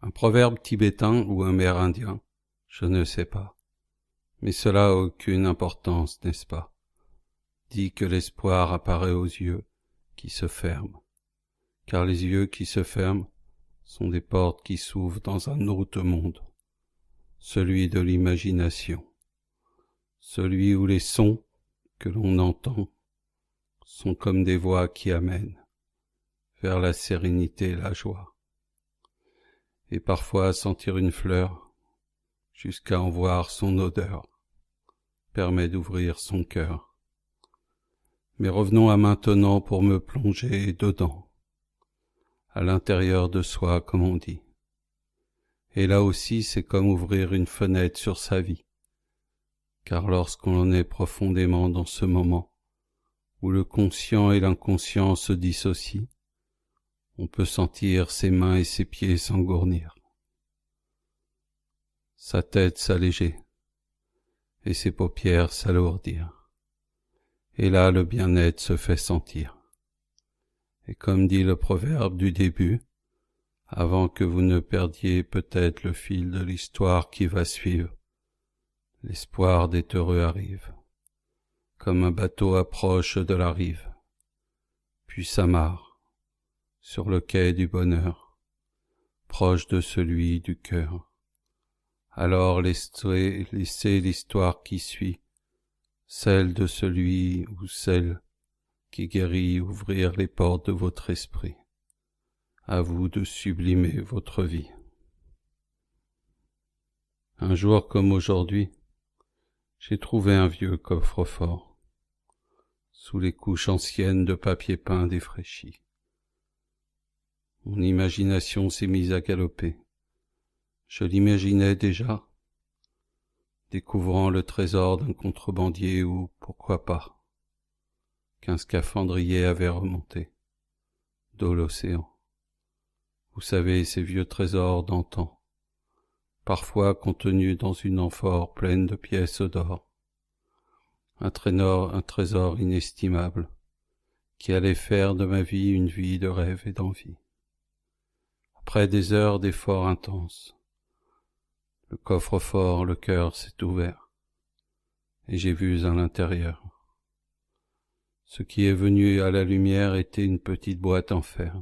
Un proverbe tibétain ou amérindien, je ne sais pas. Mais cela a aucune importance, n'est-ce pas? Dit que l'espoir apparaît aux yeux qui se ferment, car les yeux qui se ferment sont des portes qui s'ouvrent dans un autre monde, celui de l'imagination, celui où les sons que l'on entend sont comme des voix qui amènent vers la sérénité et la joie, et parfois sentir une fleur, jusqu'à en voir son odeur, permet d'ouvrir son cœur. Mais revenons à maintenant pour me plonger dedans, à l'intérieur de soi, comme on dit. Et là aussi, c'est comme ouvrir une fenêtre sur sa vie, car lorsqu'on en est profondément dans ce moment, où le conscient et l'inconscient se dissocient, on peut sentir ses mains et ses pieds s'engournir, sa tête s'alléger, et ses paupières s'alourdir. Et là, le bien-être se fait sentir. Et comme dit le proverbe du début, avant que vous ne perdiez peut-être le fil de l'histoire qui va suivre, l'espoir d'être heureux arrive, comme un bateau approche de la rive, puis s'amarre sur le quai du bonheur, proche de celui du cœur. Alors laissez l'histoire qui suit, celle de celui ou celle qui guérit, ouvrir les portes de votre esprit. À vous de sublimer votre vie. Un jour comme aujourd'hui, j'ai trouvé un vieux coffre-fort, sous les couches anciennes de papier peint défraîchi. Mon imagination s'est mise à galoper. Je l'imaginais déjà, découvrant le trésor d'un contrebandier ou, pourquoi pas, qu'un scaphandrier avait remonté de l'océan. Vous savez, ces vieux trésors d'antan, parfois contenus dans une amphore pleine de pièces d'or, un trésor inestimable, qui allait faire de ma vie une vie de rêve et d'envie. Après des heures d'efforts intenses, le coffre-fort, le cœur s'est ouvert, et j'ai vu à l'intérieur. Ce qui est venu à la lumière était une petite boîte en fer,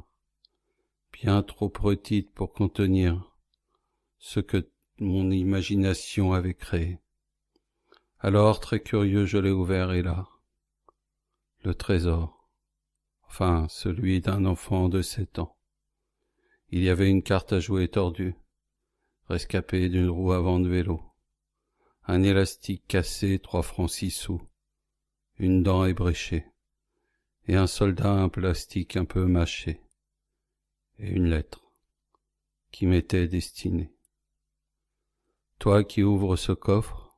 bien trop petite pour contenir ce que mon imagination avait créé. Alors, très curieux, je l'ai ouvert et là, le trésor, enfin celui d'un enfant de 7 ans. Il y avait une carte à jouer tordue, rescapée d'une roue avant de vélo, un élastique cassé 3 francs 6 sous, une dent ébréchée, et un soldat un plastique un peu mâché, et une lettre qui m'était destinée. Toi qui ouvres ce coffre,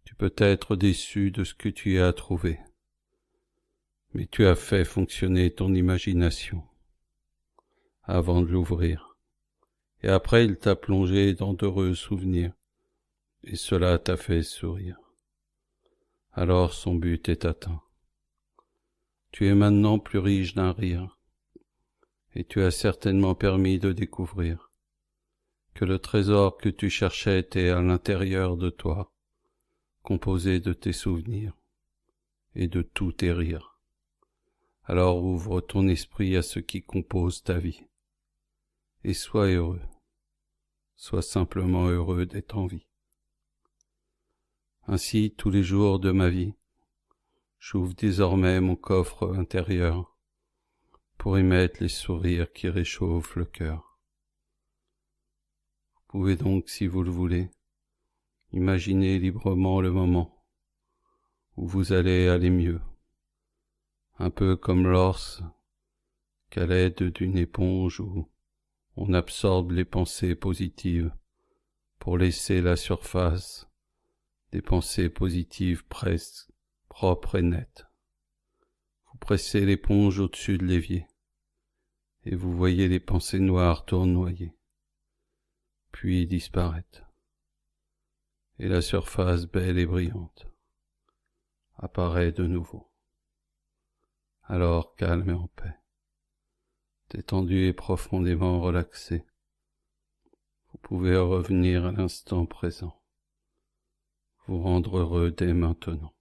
tu peux être déçu de ce que tu y as trouvé, mais tu as fait fonctionner ton imagination avant de l'ouvrir, et après il t'a plongé dans d'heureux souvenirs, et cela t'a fait sourire. Alors son but est atteint. Tu es maintenant plus riche d'un rire, et tu as certainement permis de découvrir que le trésor que tu cherchais était à l'intérieur de toi, composé de tes souvenirs et de tous tes rires. Alors ouvre ton esprit à ce qui compose ta vie, et sois heureux, sois simplement heureux d'être en vie. Ainsi, tous les jours de ma vie, j'ouvre désormais mon coffre intérieur pour y mettre les sourires qui réchauffent le cœur. Vous pouvez donc, si vous le voulez, imaginer librement le moment où vous allez aller mieux, un peu comme lorsqu'à l'aide d'une éponge où on absorbe les pensées positives pour laisser la surface des pensées positives presque propres et nettes. Vous pressez l'éponge au-dessus de l'évier et vous voyez les pensées noires tournoyer, puis disparaître, et la surface belle et brillante apparaît de nouveau. Alors calme et en paix, détendu et profondément relaxé, pouvez revenir à l'instant présent, vous rendre heureux dès maintenant.